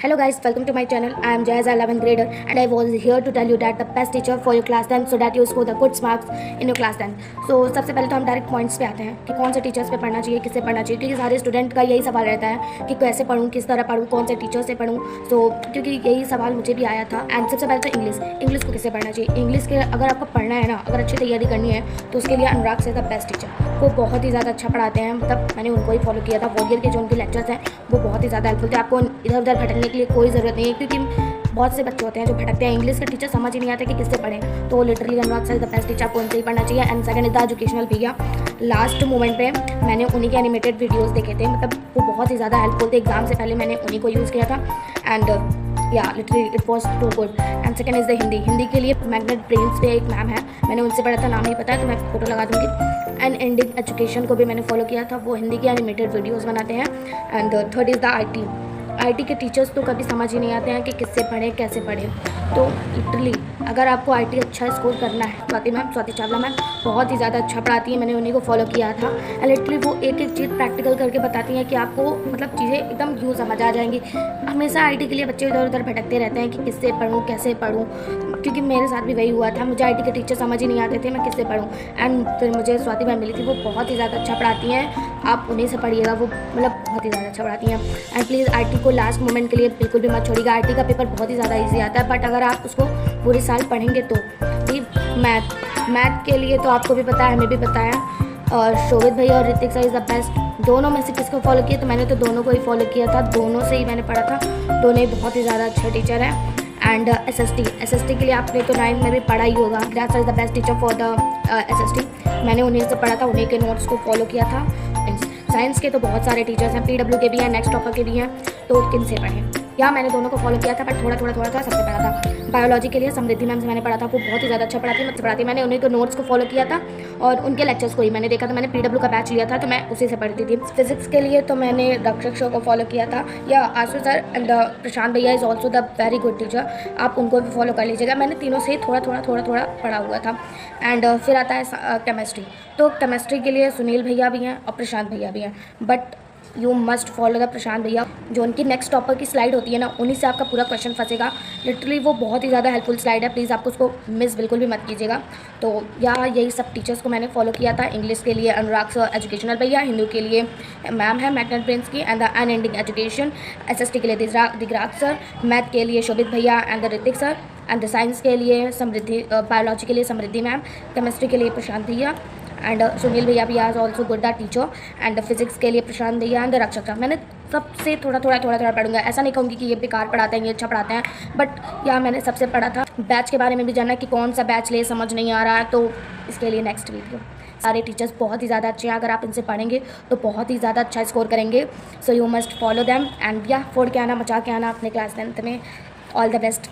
Hello guys, welcome to my channel. I am Jaya, 11th grader, and I was here to tell you that the best teacher for your class 10 so that you score the good marks in your class 10. So सबसे पहले तो हम direct points पे आते हैं कि कौन से टीचर्स पे पढ़ना चाहिए, किससे पढ़ना चाहिए, क्योंकि सारे स्टूडेंट का यही सवाल रहता है कि कैसे पढ़ूँ, किस तरह पढ़ूँ, कौन से टीचर से पढ़ूँ. सो क्योंकि यही सवाल मुझे भी आया था. एंड सबसे पहले तो इंग्लिश को किससे पढ़ना चाहिए. इंग्लिश के अगर आपको पढ़ना है ना, अगर अच्छी तैयारी करनी है तो उसके लिए अनुराग सर द बेस्ट टीचर. वो बहुत ही ज़्यादा अच्छा पढ़ाते हैं. मतलब मैंने उनको ही फॉलो किया था. वॉरियर के जो उनके लेक्चर्स हैं वो बहुत ही ज़्यादा हेल्पफुल थे. आपको इधर उधर भटकने के लिए कोई ज़रूरत नहीं है, क्योंकि बहुत से बच्चे होते हैं जो भटकते हैं. इंग्लिश का टीचर समझ ही नहीं आता कि किससे पढ़ें. तो literally Anurag sir the best teacher, आपको उनसे ही पढ़ना चाहिए. And second is the educational भैया. लास्ट मोमेंट पे मैंने उन्हीं के एनिमेटेड वीडियोस देखे थे. मतलब वो बहुत ही ज़्यादा हेल्पफुल थे. एग्जाम से पहले मैंने उन्हीं को यूज़ किया था. एंड या literally it was too good. And second is the Hindi के लिए मैग्नेट ब्रेन्स पे एक मैम है, मैंने उनसे पढ़ा था. नाम नहीं पता है तो मैं फोटो लगा दूँगी. एंड इंडियन एजुकेशन को भी मैंने फॉलो किया था. वो हिंदी के एनिमेटेड वीडियोज़ बनाते हैं. एंड थर्ड इज़ द आई के टीचर्स तो कभी समझ ही नहीं आते हैं कि किससे पढ़ें, कैसे पढ़ें. तो लिटरली अगर आपको आई अच्छा स्कोर करना है, स्वाति चावला मैम बहुत ही ज़्यादा अच्छा पढ़ाती है. मैंने उन्हीं को फॉलो किया था. एंड लिटरली वो एक एक चीज़ प्रैक्टिकल करके बताती हैं कि आपको मतलब चीज़ें एकदम यूँ समझ आ जाएंगी. हमेशा आई के लिए बच्चे इधर उधर भटकते रहते हैं कि किससे पढ़ूँ, कैसे पढ़ूँ, क्योंकि मेरे साथ भी वही हुआ था. मुझे आई के टीचर समझ ही नहीं आते थे, मैं किससे पढ़ूँ. एंड फिर मुझे स्वाति मैम मिली थी. वो बहुत ही ज़्यादा अच्छा पढ़ाती हैं. आप उन्हीं से पढ़िएगा, वो मतलब बहुत ही ज़्यादा अच्छा पढ़ाती हैं. एंड प्लीज़ आई को लास्ट मोमेंट के लिए बिल्कुल भी मत छोड़िएगा. आई का पेपर बहुत ही ज़्यादा ईजी आता है, बट अगर आप उसको पूरे साल पढ़ेंगे तो भी. मैथ के लिए तो आपको भी पता है, हमें भी पता है. और शोभित भैया और Hrithik sir is the best. दोनों में से किसको फॉलो किया, तो मैंने तो दोनों को ही फॉलो किया था. दोनों से ही मैंने पढ़ा था. दोनों ही बहुत ही ज़्यादा अच्छे टीचर हैं. एंड एस एस टी के लिए आपने तो 9th में भी पढ़ा ही होगा. That's is the best teacher for the SST. मैंने उन्हीं से पढ़ा था, उन्हीं के नोट्स को फॉलो किया था. साइंस के तो बहुत सारे टीचर्स हैं, PW के भी हैं, नेक्स्ट टॉपर के भी हैं. तो किन से पढ़ें. या मैंने दोनों को फॉलो किया था, बट थोड़ा सबसे पढ़ा था. बायोलॉजी के लिए समृद्धि मैम से मैंने पढ़ा था. वो बहुत ही ज़्यादा अच्छा पढ़ाती. मैंने उन्हीं के नोट्स को फॉलो किया था और उनके लेक्चर्स को ही मैंने देखा था. मैंने PW का बैच लिया था तो मैं उसी से पढ़ती थी. फिजिक्स के लिए तो मैंने रक्षक शो को फॉलो किया था. या आशु सर एंड प्रशांत भैया is also the very good teacher. आप उनको भी फॉलो कर लीजिएगा. मैंने तीनों से थोड़ा पढ़ा हुआ था. एंड फिर आता है केमिस्ट्री. तो केमिस्ट्री के लिए सुनील भैया भी हैं और प्रशांत भैया भी हैं. But you must follow the Prashant भैया. जो उनकी नेक्स्ट टॉपर की स्लाइड होती है ना, उन्हीं से आपका पूरा क्वेश्चन फंसेगा. लिटरली वो बहुत ही ज़्यादा हेल्पफुल स्लाइड है. प्लीज़ आपको उसको मिस बिल्कुल भी मत कीजिएगा. तो यही सब टीचर्स को मैंने फॉलो किया था. इंग्लिश के लिए अनुराग सर एजुकेशनल भैया, हिंदी के लिए मैम है मैग्नेट ब्रेन्स की and the unending education. SST के लिए दिगराज सर, मैथ के लिए शोभित भैया and the Hrithik sir, and science के लिए समृद्धि, बायोलॉजी के लिए समृद्धि मैम, केमिस्ट्री के लिए प्रशांत भैया एंड सुनील भैया भी आज also good the teacher. And physics के लिए प्रशांत भैया एंड रक्षक. मैंने सबसे थोड़ा पढ़ूंगा. ऐसा नहीं कहूँगी कि ये बेकार पढ़ाते हैं, ये अच्छा पढ़ाते हैं, बट मैंने सबसे पढ़ा था. बैच के बारे में भी जानना है कि कौन सा बैच ले, समझ नहीं आ रहा है तो इसके लिए नेक्स्ट वीडियो. सारे टीचर्स बहुत ही ज़्यादा अच्छे हैं. अगर आप इनसे पढ़ेंगे तो बहुत ही ज़्यादा अच्छा स्कोर करेंगे. So you must follow them and फोड़ के आना, मचा के आना अपने क्लास 10th में. All the best.